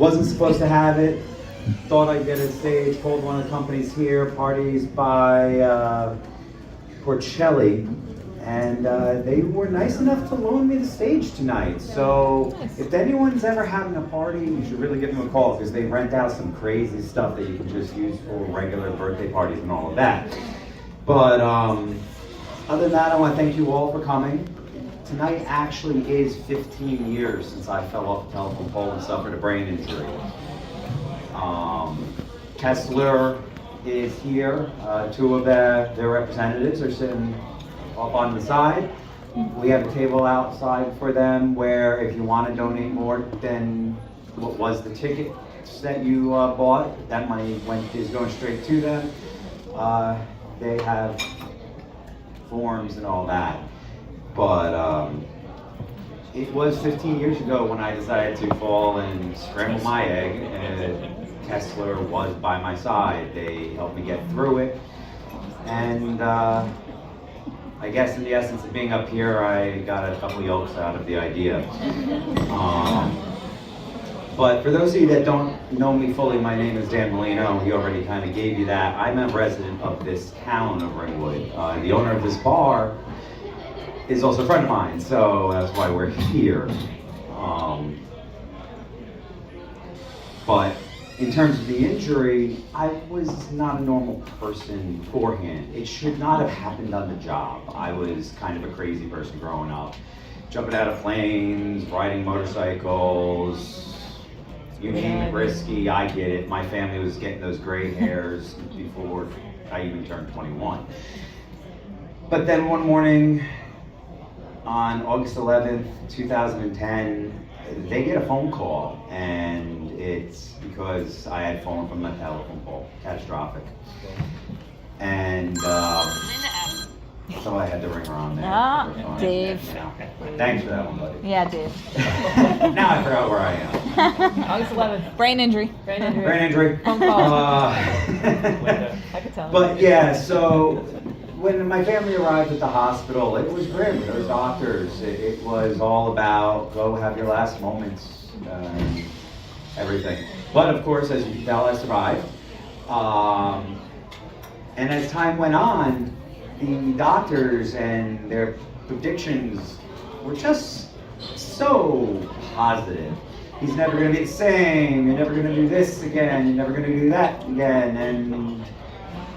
Wasn't supposed to have it. Thought I'd get a stage. Called one of the companies here, Parties by Porcelli, and they were nice enough to loan me the stage tonight. So if anyone's ever having a party, you should really give them a call because they rent out some crazy stuff that you can just use for regular birthday parties and all of that. But other than that, I want to thank you all for coming. Tonight actually is 15 years since I fell off a telephone pole and suffered a brain injury. Kessler is here. Two of their representatives are sitting up on the side. We have a table outside for them where if you want to donate more than what was the tickets that you bought, that money is going straight to them. They have forms and all that. But it was 15 years ago when I decided to fall and scramble my egg, and Kessler was by my side. They helped me get through it, and I guess in the essence of being up here, I got a couple yolks out of the idea. But for those of you that don't know me fully, my name is Dan Molino. He already kind of gave you that. I'm a resident of this town of Ringwood. The owner of this bar is also a friend of mine, so that's why we're here. But in terms of the injury, I was not a normal person beforehand. It should not have happened on the job. I was kind of a crazy person growing up. Jumping out of planes, riding motorcycles, you name it, risky, I get it. My family was getting those gray hairs before I even turned 21. But then one morning, on August 11th, 2010, they get a phone call, and it's because I had fallen from a telephone pole, catastrophic. And so I had to ring her on there. Ah, Dave. Yeah. Thanks for that one, buddy. Yeah, Dave. Now I forgot where I am. August 11th. Brain injury. Brain injury. Brain injury. Phone call. I could tell. But yeah, so when my family arrived at the hospital, it was grim. There was doctors. It was all about go have your last moments, everything. But of course, as you can tell, I survived. And as time went on, the doctors and their predictions were just so positive. He's never going to be the same. You're never going to do this again. You're never going to do that again. And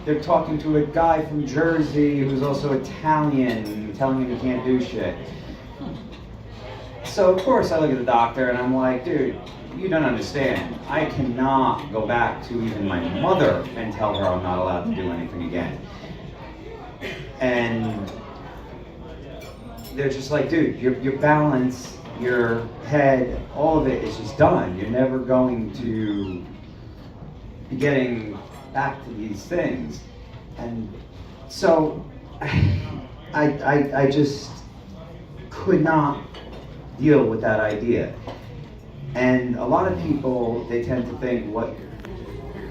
they're talking to a guy from Jersey who's also Italian, telling him he can't do shit. So of course I look at the doctor and I'm like, dude, you don't understand. I cannot go back to even my mother and tell her I'm not allowed to do anything again. And they're just like, dude, your balance, your head, all of it is just done. You're never going to be getting back to these things. And so I just could not deal with that idea. And a lot of people, they tend to think what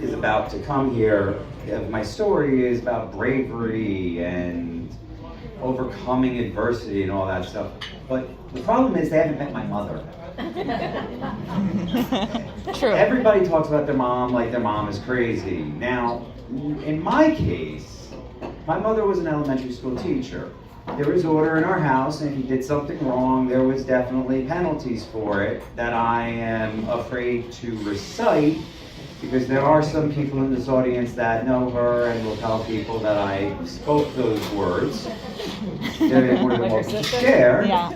is about to come here, my story is about bravery and overcoming adversity and all that stuff. But the problem is they haven't met my mother. True. Everybody talks about their mom like their mom is crazy. Now, in my case, my mother was an elementary school teacher. There was order in our house, and if you did something wrong, there was definitely penalties for it that I am afraid to recite, because there are some people in this audience that know her and will tell people that I spoke those words. They're more than welcome to share. Yeah.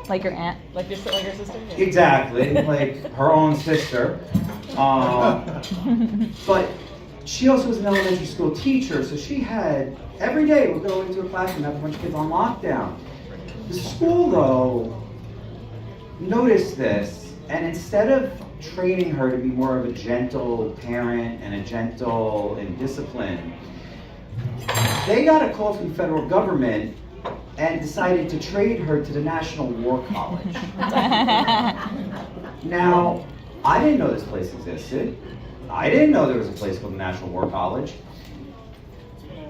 Like your aunt. Like your sister? Yeah. Exactly, like her own sister. But she also was an elementary school teacher, so she had, every day would go into a classroom, have a bunch of kids on lockdown. The school, though, noticed this, and instead of training her to be more of a gentle parent and a gentle and disciplined, they got a call from the federal government and decided to trade her to the National War College. Now, I didn't know this place existed. I didn't know there was a place called the National War College.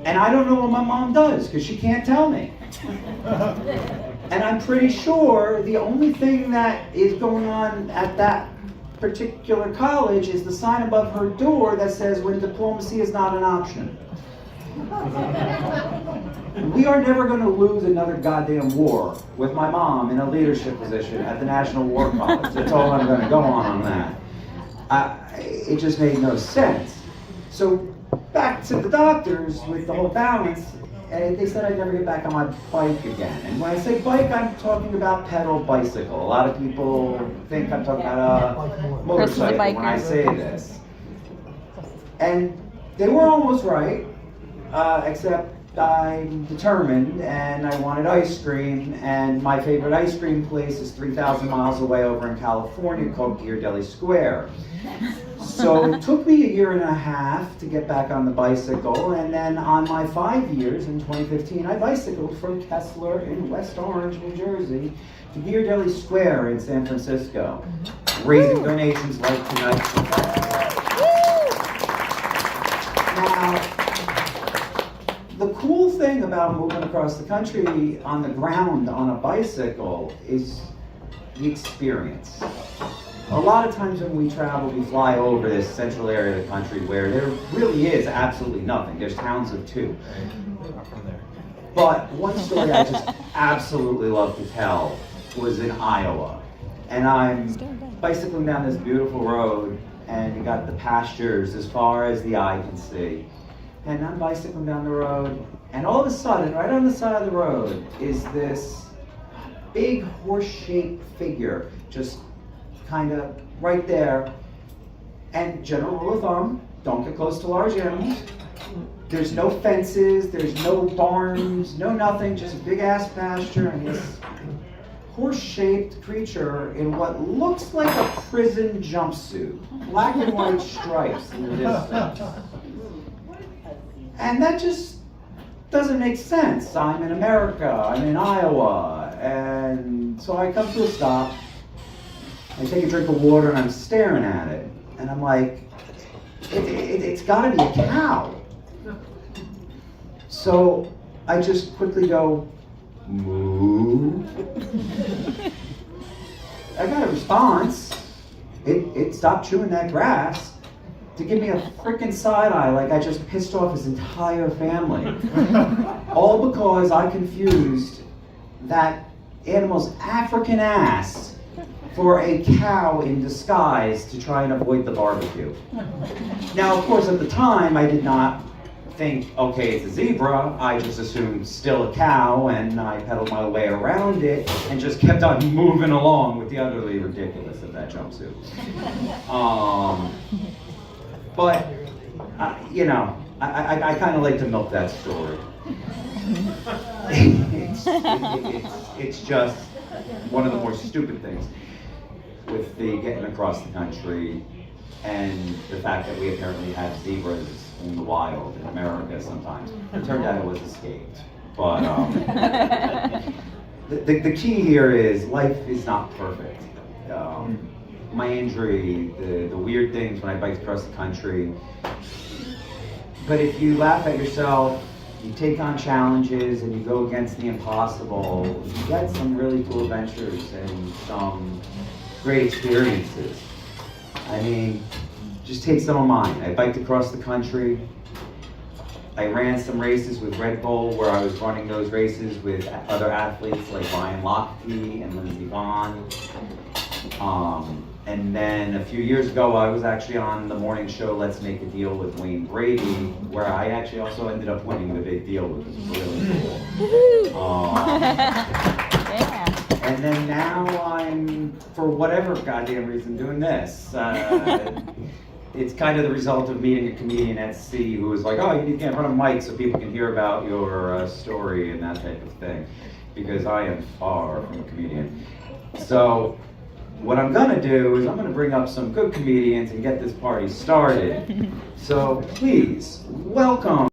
And I don't know what my mom does, because she can't tell me. And I'm pretty sure the only thing that is going on at that particular college is the sign above her door that says, "When diplomacy is not an option." We are never going to lose another goddamn war with my mom in a leadership position at the National War College. That's all I'm going to go on that. It just made no sense. So back to the doctors with the whole balance, and they said I'd never get back on my bike again. And when I say bike, I'm talking about pedal bicycle. A lot of people think I'm talking about a motorcycle when I say this. And they were almost right, except I'm determined and I wanted ice cream, and my favorite ice cream place is 3,000 miles away over in California called Ghirardelli Square. So it took me a year and a half to get back on the bicycle, and then on my 5 years in 2015, I bicycled from Kessler in West Orange, New Jersey, to Ghirardelli Square in San Francisco, raising donations like tonight. Now, the cool thing about moving across the country on the ground on a bicycle is the experience. A lot of times when we travel, we fly over this central area of the country where there really is absolutely nothing. There's towns of two. But one story I just absolutely love to tell was in Iowa. And I'm bicycling down this beautiful road, and you got the pastures as far as the eye can see. And I'm bicycling down the road, and all of a sudden, right on the side of the road, is this big horse-shaped figure, just kind of right there. And general rule of thumb, don't get close to large animals. There's no fences, there's no barns, no nothing, just big-ass pasture, and this horse-shaped creature in what looks like a prison jumpsuit, black and white stripes in the distance. And that just doesn't make sense. I'm in America, I'm in Iowa, and so I come to a stop, I take a drink of water, and I'm staring at it, and I'm like, it's gotta be a cow. So I just quickly go, moo. I got a response. It stopped chewing that grass to give me a freaking side eye like I just pissed off his entire family. All because I confused that animal's African ass for a cow in disguise to try and avoid the barbecue. Now, of course, at the time, I did not think, okay, it's a zebra. I just assumed still a cow, and I pedaled my way around it and just kept on moving along with the utterly ridiculous of that jumpsuit. But, you know, I kind of like to milk that story. It's just one of the more stupid things with the getting across the country and the fact that we apparently have zebras in the wild in America sometimes. It turned out it was escaped. But the key here is life is not perfect. My injury, the weird things when I biked across the country. But if you laugh at yourself, you take on challenges, and you go against the impossible, you get some really cool adventures and some great experiences. I mean, just take some of mine. I biked across the country. I ran some races with Red Bull where I was running those races with other athletes like Ryan Lochte and Lindsey Vonn. And then a few years ago, I was actually on the morning show Let's Make a Deal with Wayne Brady, where I actually also ended up winning the big deal, which was really cool. Yeah. And then now I'm, for whatever goddamn reason, doing this. It's kind of the result of meeting a comedian at sea who was like, oh, you need to get in front of a mic so people can hear about your story and that type of thing. Because I am far from a comedian. So what I'm gonna do is I'm gonna bring up some good comedians and get this party started. So please, welcome